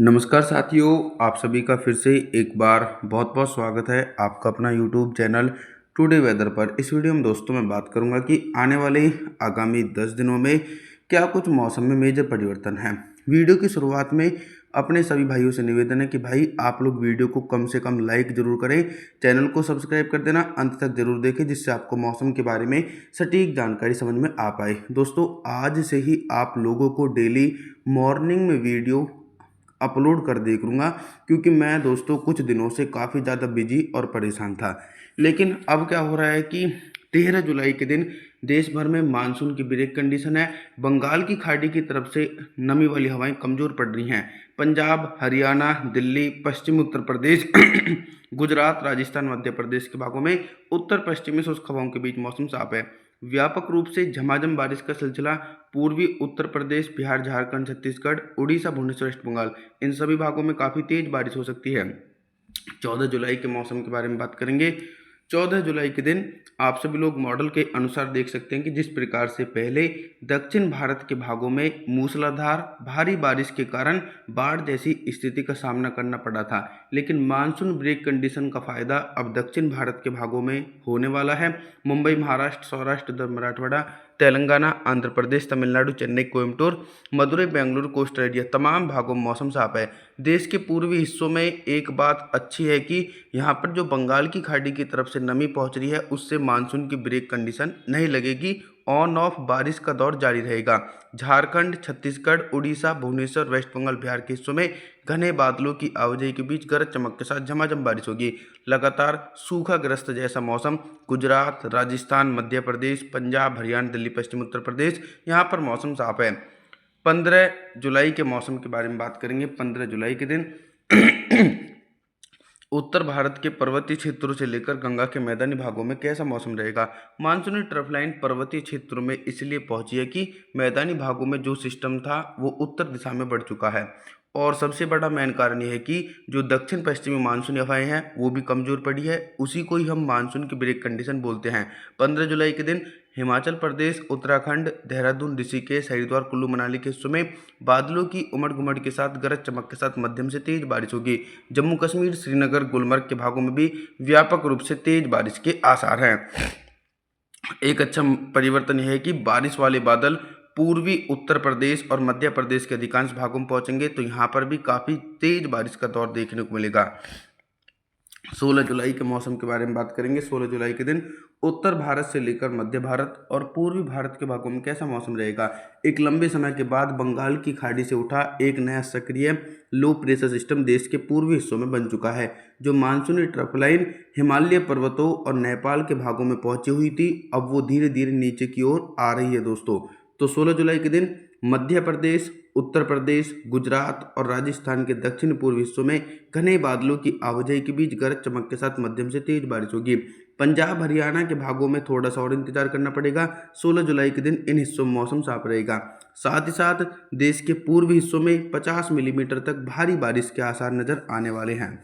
नमस्कार साथियों, आप सभी का फिर से एक बार बहुत बहुत स्वागत है आपका अपना यूट्यूब चैनल टुडे वेदर पर। इस वीडियो में दोस्तों मैं बात करूंगा कि आने वाले आगामी 10 दिनों में क्या कुछ मौसम में मेजर परिवर्तन है। वीडियो की शुरुआत में अपने सभी भाइयों से निवेदन है कि भाई आप लोग वीडियो को कम से कम लाइक जरूर करें, चैनल को सब्सक्राइब कर देना, अंत तक जरूर देखें जिससे आपको मौसम के बारे में सटीक जानकारी समझ में आ पाए। दोस्तों आज से ही आप लोगों को डेली मॉर्निंग में वीडियो अपलोड कर दिया करूँगा, क्योंकि मैं दोस्तों कुछ दिनों से काफ़ी ज़्यादा बिजी और परेशान था। लेकिन अब क्या हो रहा है कि 13 जुलाई के दिन देश भर में मानसून की ब्रेक कंडीशन है। बंगाल की खाड़ी की तरफ से नमी वाली हवाएं कमज़ोर पड़ रही हैं। पंजाब, हरियाणा, दिल्ली, पश्चिमी उत्तर प्रदेश गुजरात, राजस्थान, मध्य प्रदेश के भागों में उत्तर पश्चिमी शुष्क हवाओं के बीच मौसम साफ है। व्यापक रूप से झमाझम बारिश का सिलसिला पूर्वी उत्तर प्रदेश, बिहार, झारखंड, छत्तीसगढ़, उड़ीसा, भुवनेश्वर, वेस्ट बंगाल, इन सभी भागों में काफ़ी तेज बारिश हो सकती है। 14 जुलाई के मौसम के बारे में बात करेंगे। 14 जुलाई के दिन आप सभी लोग मॉडल के अनुसार देख सकते हैं कि जिस प्रकार से पहले दक्षिण भारत के भागों में मूसलाधार भारी बारिश के कारण बाढ़ जैसी स्थिति का सामना करना पड़ा था, लेकिन मानसून ब्रेक कंडीशन का फायदा अब दक्षिण भारत के भागों में होने वाला है। मुंबई, महाराष्ट्र, सौराष्ट्र, उधर मराठवाड़ा, तेलंगाना, आंध्र प्रदेश, तमिलनाडु, चेन्नई, कोयम्बटूर, मदुरई, बेंगलुरु, कोस्टल एरिया, तमाम भागों में मौसम साफ है। देश के पूर्वी हिस्सों में एक बात अच्छी है कि यहाँ पर जो बंगाल की खाड़ी की तरफ से नमी पहुँच रही है उससे मानसून की ब्रेक कंडीशन नहीं लगेगी। ऑन ऑफ बारिश का दौर जारी रहेगा। झारखंड, छत्तीसगढ़, उड़ीसा, भुवनेश्वर, वेस्ट बंगाल, बिहार के हिस्सों में घने बादलों की आवाजाही के बीच गरज चमक के साथ झमाझम बारिश होगी। लगातार सूखाग्रस्त जैसा मौसम गुजरात, राजस्थान, मध्य प्रदेश, पंजाब, हरियाणा, दिल्ली, पश्चिम उत्तर प्रदेश, यहाँ पर मौसम साफ है। 15 जुलाई के मौसम के बारे में बात करेंगे। 15 जुलाई के दिन उत्तर भारत के पर्वतीय क्षेत्रों से लेकर गंगा के मैदानी भागों में कैसा मौसम रहेगा। मानसूनी ट्रफ लाइन पर्वतीय क्षेत्रों में इसलिए पहुंची है कि मैदानी भागों में जो सिस्टम था वो उत्तर दिशा में बढ़ चुका है, और सबसे बड़ा मेन कारण यह है कि जो दक्षिण पश्चिमी मानसूनी हवाएं हैं वो भी कमज़ोर पड़ी है। उसी को ही हम मानसून की ब्रेक कंडीशन बोलते हैं। 15 जुलाई के दिन हिमाचल प्रदेश, उत्तराखंड, देहरादून, ऋषिकेश, हरिद्वार, कुल्लू मनाली के हिस्सों में बादलों की उमड़ घुमड़ के साथ गरज चमक के साथ मध्यम से तेज बारिश होगी। जम्मू कश्मीर, श्रीनगर, गुलमर्ग के भागों में भी व्यापक रूप से तेज बारिश के आसार हैं। एक अच्छा परिवर्तन यह है कि बारिश वाले बादल पूर्वी उत्तर प्रदेश और मध्य प्रदेश के अधिकांश भागों में पहुंचेंगे, तो यहाँ पर भी काफ़ी तेज बारिश का दौर देखने को मिलेगा। 16 जुलाई के मौसम के बारे में बात करेंगे। 16 जुलाई के दिन उत्तर भारत से लेकर मध्य भारत और पूर्वी भारत के भागों में कैसा मौसम रहेगा। एक लंबे समय के बाद बंगाल की खाड़ी से उठा एक नया सक्रिय लो प्रेशर सिस्टम देश के पूर्वी हिस्सों में बन चुका है। जो मानसूनी ट्रफ लाइन हिमालय पर्वतों और नेपाल के भागों में पहुंची हुई थी, अब वो धीरे धीरे नीचे की ओर आ रही है दोस्तों। तो 16 जुलाई के दिन मध्य प्रदेश, उत्तर प्रदेश, गुजरात और राजस्थान के दक्षिण पूर्व हिस्सों में घने बादलों की आवाजाही के बीच गरज चमक के साथ मध्यम से तेज बारिश होगी। पंजाब, हरियाणा के भागों में थोड़ा सा और इंतजार करना पड़ेगा। 16 जुलाई के दिन इन हिस्सों में मौसम साफ रहेगा। साथ ही साथ देश के पूर्वी हिस्सों में 50 मिलीमीटर तक भारी बारिश के आसार नजर आने वाले हैं।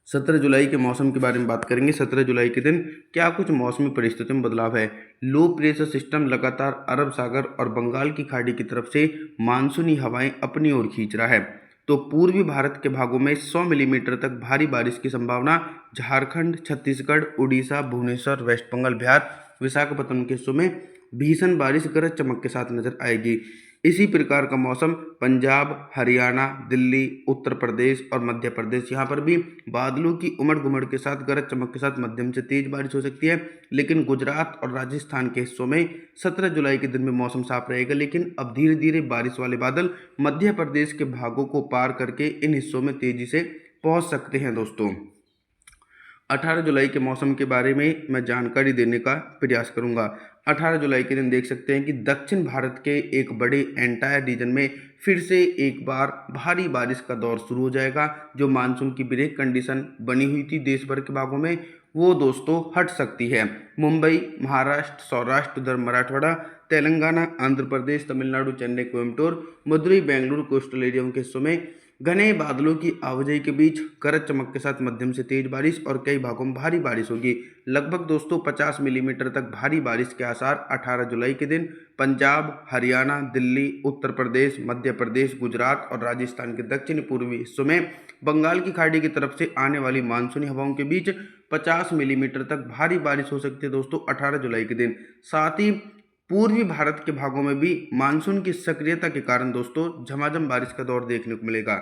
17 जुलाई के मौसम के बारे में बात करेंगे। 17 जुलाई के दिन क्या कुछ मौसमी परिस्थितियों में बदलाव है। लो प्रेशर सिस्टम लगातार अरब सागर और बंगाल की खाड़ी की तरफ से मानसूनी हवाएं अपनी ओर खींच रहा है, तो पूर्वी भारत के भागों में 100 मिलीमीटर तक भारी बारिश की संभावना झारखंड, छत्तीसगढ़, उड़ीसा, भुवनेश्वर, वेस्ट बंगाल, बिहार, विशाखापट्टनम के हिस्सों में भीषण बारिश गरज चमक के साथ नजर आएगी। इसी प्रकार का मौसम पंजाब, हरियाणा, दिल्ली, उत्तर प्रदेश और मध्य प्रदेश, यहाँ पर भी बादलों की उमड़ घुमड़ के साथ गरज चमक के साथ मध्यम से तेज बारिश हो सकती है। लेकिन गुजरात और राजस्थान के हिस्सों में 17 जुलाई के दिन में मौसम साफ रहेगा, लेकिन अब धीरे धीरे बारिश वाले बादल मध्य प्रदेश के भागों को पार करके इन हिस्सों में तेजी से पहुंच सकते हैं दोस्तों। 18 जुलाई के मौसम के बारे में मैं जानकारी देने का प्रयास करूंगा। 18 जुलाई के दिन देख सकते हैं कि दक्षिण भारत के एक बड़े एंटायर रीजन में फिर से एक बार भारी बारिश का दौर शुरू हो जाएगा। जो मानसून की ब्रेक कंडीशन बनी हुई थी देश भर के भागों में, वो दोस्तों हट सकती है। मुंबई, महाराष्ट्र, सौराष्ट्र, उधर मराठवाड़ा, तेलंगाना, आंध्र प्रदेश, तमिलनाडु, चेन्नई, कोयम्बटूर, मदुरई, बेंगलुरु, कोस्टल एरिया के हिस्सों में घने बादलों की आवाजाही के बीच गरज चमक के साथ मध्यम से तेज बारिश और कई भागों में भारी बारिश होगी। लगभग दोस्तों 50 मिलीमीटर तक भारी बारिश के आसार 18 जुलाई के दिन पंजाब, हरियाणा, दिल्ली, उत्तर प्रदेश, मध्य प्रदेश, गुजरात और राजस्थान के दक्षिण पूर्वी हिस्सों में बंगाल की खाड़ी की तरफ से आने वाली मानसूनी हवाओं के बीच 50 मिलीमीटर तक भारी बारिश हो सकती है दोस्तों 18 जुलाई के दिन। साथ ही पूर्वी भारत के भागों में भी मानसून की सक्रियता के कारण दोस्तों झमाझम बारिश का दौर देखने को मिलेगा।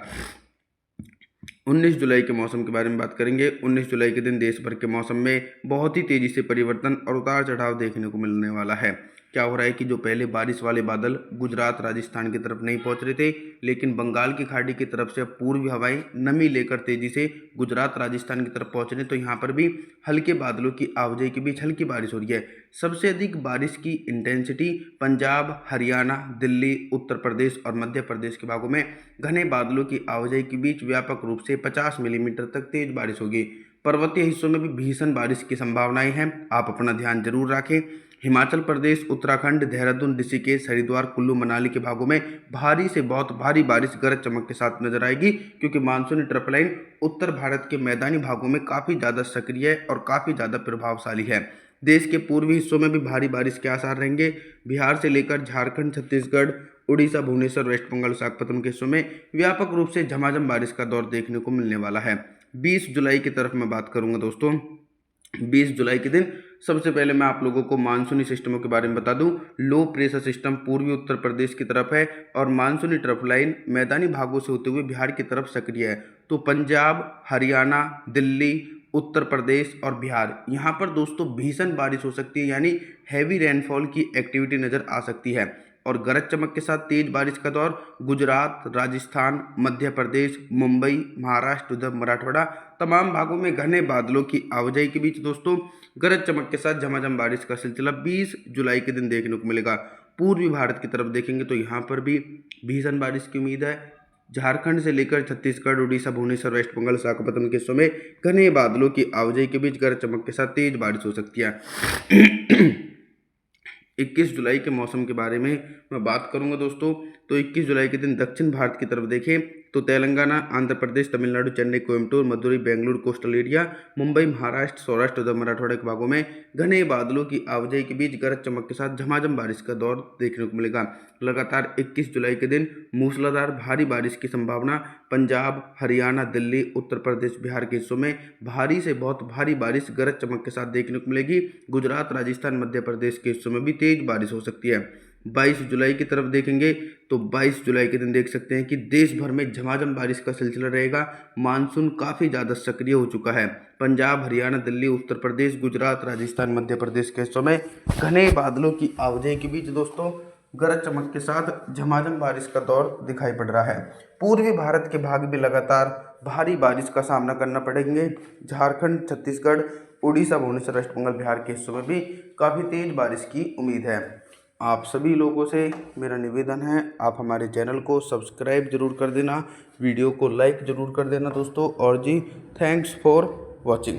19 जुलाई के मौसम के बारे में बात करेंगे। 19 जुलाई के दिन देश भर के मौसम में बहुत ही तेजी से परिवर्तन और उतार चढ़ाव देखने को मिलने वाला है। क्या हो रहा है कि जो पहले बारिश वाले बादल गुजरात, राजस्थान की तरफ नहीं पहुंच रहे थे, लेकिन बंगाल की खाड़ी की तरफ से अब पूर्वी हवाएं नमी लेकर तेजी से गुजरात, राजस्थान की तरफ पहुंच रहे, तो यहाँ पर भी हल्के बादलों की आवाजाही के बीच हल्की बारिश हो रही है। सबसे अधिक बारिश की इंटेंसिटी पंजाब, हरियाणा, दिल्ली, उत्तर प्रदेश और मध्य प्रदेश के भागों में घने बादलों की आवाजाही के बीच व्यापक रूप से 50 मिलीमीटर तक तेज बारिश होगी। पर्वतीय हिस्सों में भी भीषण बारिश की संभावनाएं हैं, आप अपना ध्यान जरूर रखें। हिमाचल प्रदेश, उत्तराखंड, देहरादून, ऋषिकेश, हरिद्वार, कुल्लू मनाली के भागों में भारी से बहुत भारी बारिश गरज चमक के साथ नजर आएगी, क्योंकि मानसूनी ट्रफ लाइन उत्तर भारत के मैदानी भागों में काफ़ी ज़्यादा सक्रिय और काफ़ी ज़्यादा प्रभावशाली है। देश के पूर्वी हिस्सों में भी भारी बारिश के आसार रहेंगे। बिहार से लेकर झारखंड, छत्तीसगढ़, उड़ीसा, भुवनेश्वर, वेस्ट बंगाल, विशाखापत्तनम के हिस्सों में व्यापक रूप से झमाझम बारिश का दौर देखने को मिलने वाला है। 20 जुलाई की तरफ मैं बात करूंगा दोस्तों। 20 जुलाई के दिन सबसे पहले मैं आप लोगों को मानसूनी सिस्टमों के बारे में बता दूं। लो प्रेशर सिस्टम पूर्वी उत्तर प्रदेश की तरफ है और मानसूनी ट्रफ लाइन मैदानी भागों से होते हुए बिहार की तरफ सक्रिय है। तो पंजाब, हरियाणा, दिल्ली, उत्तर प्रदेश और बिहार, यहाँ पर दोस्तों भीषण बारिश हो सकती है, यानी हैवी रेनफॉल की एक्टिविटी नज़र आ सकती है। और गरज चमक के साथ तेज बारिश का दौर गुजरात, राजस्थान, मध्य प्रदेश, मुंबई, महाराष्ट्र, उधर मराठवाड़ा तमाम भागों में घने बादलों की आवाजाही के बीच दोस्तों गरज चमक के साथ झमाझम बारिश का सिलसिला 20 जुलाई के दिन देखने को मिलेगा। पूर्वी भारत की तरफ देखेंगे तो यहाँ पर भी भीषण बारिश की उम्मीद है। झारखंड से लेकर छत्तीसगढ़, उड़ीसा, भुवनेश्वर, वेस्ट बंगाल, विशाखापत्तनम के हिस्सों में घने बादलों की आवाजाही के बीच गरज चमक के साथ तेज बारिश हो सकती है। 21 जुलाई के मौसम के बारे में मैं बात करूंगा दोस्तों। तो 21 जुलाई के दिन दक्षिण भारत की तरफ देखें तो तेलंगाना, आंध्र प्रदेश, तमिलनाडु, चेन्नई, कोयम्बटूर, मदुरई, बेंगलुरु, कोस्टल एरिया, मुंबई, महाराष्ट्र, सौराष्ट्र, उधर मराठवाड़ा के भागों में घने बादलों की आवाजाही के बीच गरज चमक के साथ झमाझम बारिश का दौर देखने को मिलेगा। लगातार 21 जुलाई के दिन मूसलाधार भारी बारिश की संभावना पंजाब, हरियाणा, दिल्ली, उत्तर प्रदेश, बिहार के हिस्सों में भारी से बहुत भारी बारिश गरज चमक के साथ देखने को मिलेगी। गुजरात, राजस्थान, मध्य प्रदेश के हिस्सों में भी तेज बारिश हो सकती है। 22 जुलाई की तरफ देखेंगे तो 22 जुलाई के दिन देख सकते हैं कि देश भर में झमाझम बारिश का सिलसिला रहेगा। मानसून काफ़ी ज़्यादा सक्रिय हो चुका है। पंजाब, हरियाणा, दिल्ली, उत्तर प्रदेश, गुजरात, राजस्थान, मध्य प्रदेश के हिस्सों में घने बादलों की आवाजाही के बीच दोस्तों गरज चमक के साथ झमाझम बारिश का दौर दिखाई पड़ रहा है। पूर्वी भारत के भाग भी लगातार भारी बारिश का सामना करना पड़ेंगे। झारखंड, छत्तीसगढ़, उड़ीसा, भुवनेश्वर, वेस्ट बंगाल, बिहार के हिस्सों में भी काफ़ी तेज बारिश की उम्मीद है। आप सभी लोगों से मेरा निवेदन है, आप हमारे चैनल को सब्सक्राइब जरूर कर देना, वीडियो को लाइक ज़रूर कर देना दोस्तों। और जी, थैंक्स फॉर वॉचिंग।